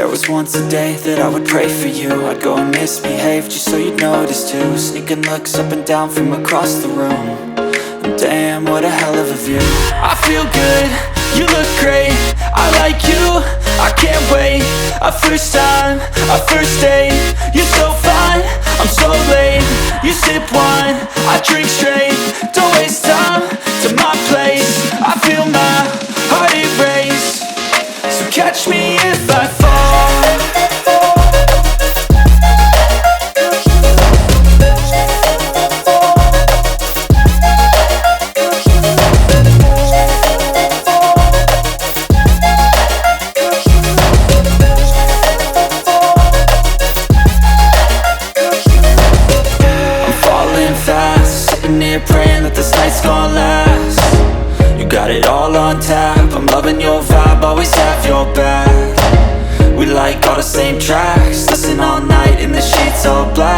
There was once a day that I would pray for you. I'd go and misbehave just so you'd notice too. Sneaking looks up and down from across the room. And damn, what a hell of a view. I feel good, you look great, I like you, I can't wait. A first time, a first date. You're so fine, I'm so late. You sip wine, I drink straight. Don't waste time to my place. I feel my heart erase. So catch me if I fall. Praying that this night's gonna last. You got it all on tap, I'm loving your vibe, always have your back. We like all the same tracks, listen all night in the sheets all black.